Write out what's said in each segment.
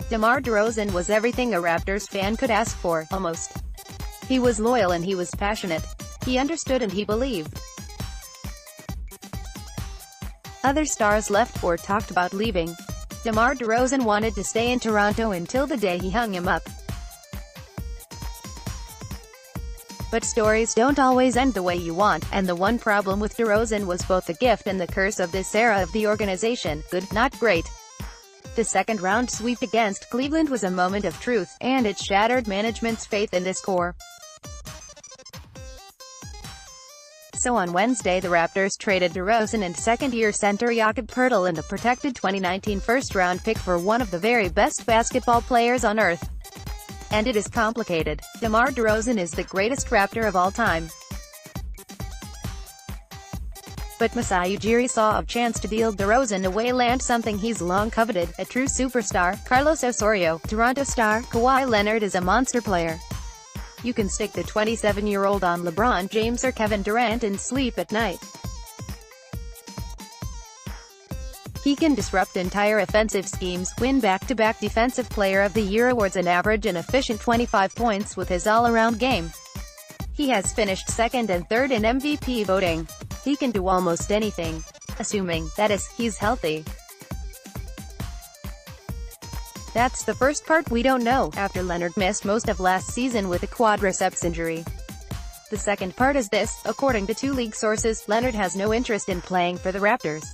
DeMar DeRozan was everything a Raptors fan could ask for, almost. He was loyal and he was passionate. He understood and he believed. Other stars left or talked about leaving. DeMar DeRozan wanted to stay in Toronto until the day he hung him up. But stories don't always end the way you want, and the one problem with DeRozan was both the gift and the curse of this era of the organization: good, not great. The second-round sweep against Cleveland was a moment of truth, and it shattered management's faith in this core. So on Wednesday the Raptors traded DeRozan and second-year center Jakob Poeltl and a protected 2019 first-round pick for one of the very best basketball players on earth. And it is complicated. DeMar DeRozan is the greatest Raptor of all time. But Masai Ujiri saw a chance to deal DeRozan away, land something he's long coveted, a true superstar. Carlos Osorio, Toronto star. Kawhi Leonard is a monster player. You can stick the 27-year-old on LeBron James or Kevin Durant and sleep at night. He can disrupt entire offensive schemes, win back-to-back Defensive Player of the Year awards and average an efficient 25 points with his all-around game. He has finished second and third in MVP voting. He can do almost anything. Assuming, that is, he's healthy. That's the first part we don't know, after Leonard missed most of last season with a quadriceps injury. The second part is this: according to two league sources, Leonard has no interest in playing for the Raptors.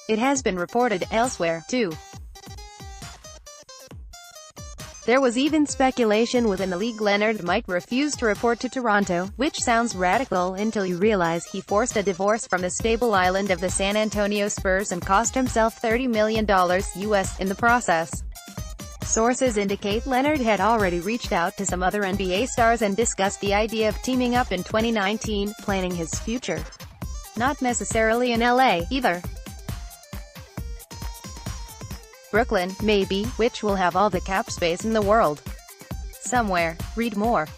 It has been reported elsewhere, too. There was even speculation within the league Leonard might refuse to report to Toronto, which sounds radical until you realize he forced a divorce from the stable island of the San Antonio Spurs and cost himself $30 million US in the process. Sources indicate Leonard had already reached out to some other NBA stars and discussed the idea of teaming up in 2019, planning his future. Not necessarily in LA, either. Brooklyn, maybe, which will have all the cap space in the world. Somewhere. Read more.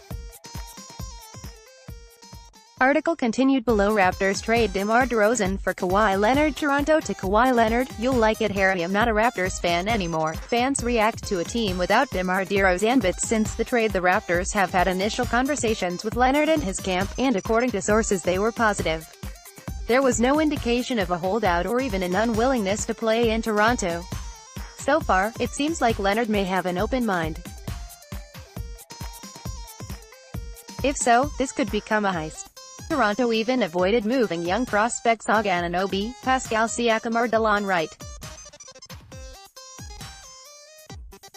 Article continued below. Raptors trade DeMar DeRozan for Kawhi Leonard. Toronto to Kawhi Leonard. You'll like it, Harry. I'm not a Raptors fan anymore. Fans react to a team without DeMar DeRozan, but since the trade the Raptors have had initial conversations with Leonard and his camp, and according to sources they were positive. There was no indication of a holdout or even an unwillingness to play in Toronto. So far, it seems like Leonard may have an open mind. If so, this could become a heist. Toronto even avoided moving young prospects Og Anunoby, Pascal Siakam or Delon Wright.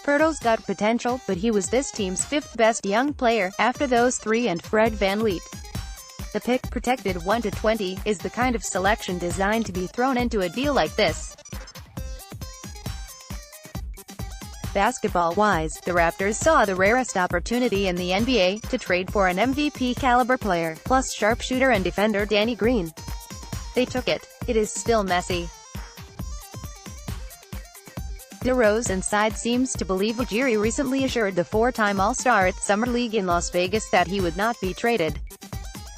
Poeltl's got potential, but he was this team's fifth best young player, after those three and Fred VanVleet. The pick, protected 1-20, is the kind of selection designed to be thrown into a deal like this. Basketball-wise, the Raptors saw the rarest opportunity in the NBA, to trade for an MVP-caliber player, plus sharpshooter and defender Danny Green. They took it. It is still messy. DeRozan's side seems to believe Ujiri recently assured the four-time All-Star at Summer League in Las Vegas that he would not be traded.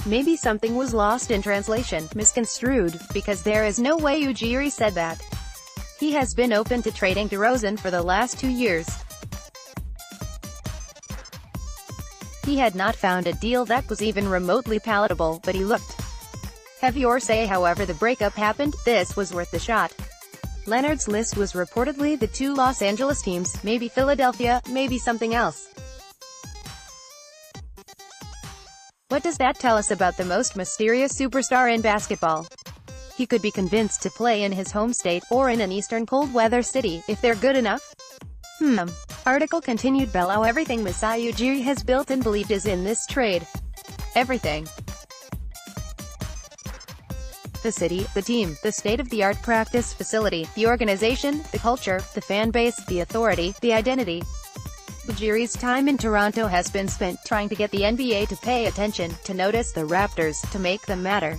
Maybe something was lost in translation, misconstrued, because there is no way Ujiri said that. He has been open to trading DeRozan for the last 2 years. He had not found a deal that was even remotely palatable, but he looked. Have your say. However the breakup happened, this was worth the shot. Leonard's list was reportedly the two Los Angeles teams, maybe Philadelphia, maybe something else. What does that tell us about the most mysterious superstar in basketball? He could be convinced to play in his home state, or in an eastern cold-weather city, if they're good enough. Article continued below. Everything Masai Ujiri has built and believed is in this trade. Everything. The city, the team, the state-of-the-art practice facility, the organization, the culture, the fan base, the authority, the identity. Ujiri's time in Toronto has been spent trying to get the NBA to pay attention, to notice the Raptors, to make them matter.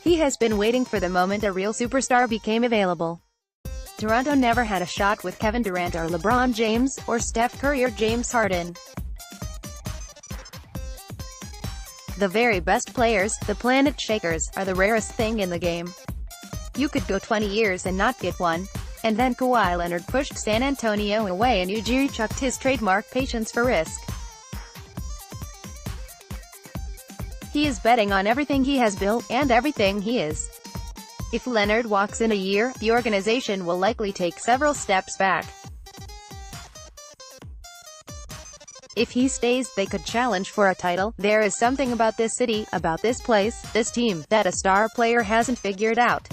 He has been waiting for the moment a real superstar became available. Toronto never had a shot with Kevin Durant or LeBron James, or Steph Curry or James Harden. The very best players, the planet shakers, are the rarest thing in the game. You could go 20 years and not get one. And then Kawhi Leonard pushed San Antonio away and Ujiri chucked his trademark patience for risk. He is betting on everything he has built, and everything he is. If Leonard walks in a year, the organization will likely take several steps back. If he stays, they could challenge for a title. There is something about this city, about this place, this team, that a star player hasn't figured out.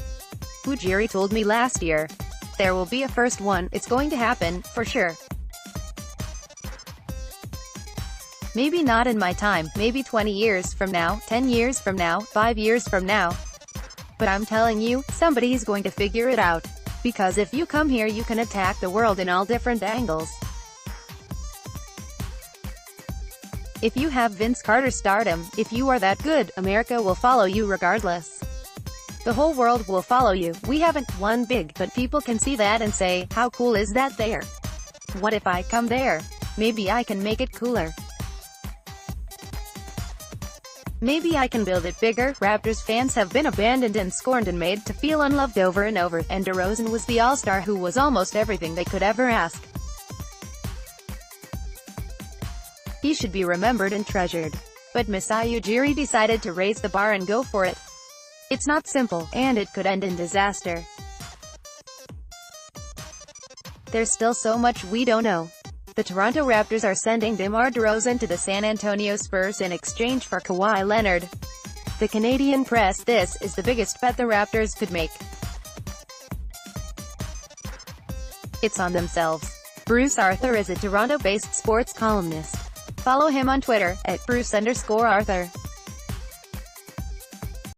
Ujiri told me last year. There will be a first one, it's going to happen, for sure. Maybe not in my time, maybe 20 years from now, 10 years from now, 5 years from now. But I'm telling you, somebody's going to figure it out. Because if you come here you can attack the world in all different angles. If you have Vince Carter stardom, if you are that good, America will follow you regardless. The whole world will follow you. We haven't won big, but people can see that and say, how cool is that there? What if I come there? Maybe I can make it cooler. Maybe I can build it bigger. Raptors fans have been abandoned and scorned and made to feel unloved over and over, and DeRozan was the all-star who was almost everything they could ever ask. He should be remembered and treasured. But Masai Ujiri decided to raise the bar and go for it. It's not simple, and it could end in disaster. There's still so much we don't know. The Toronto Raptors are sending DeMar DeRozan to the San Antonio Spurs in exchange for Kawhi Leonard. The Canadian press: this is the biggest bet the Raptors could make. It's on themselves. Bruce Arthur is a Toronto-based sports columnist. Follow him on Twitter, @Bruce_Arthur.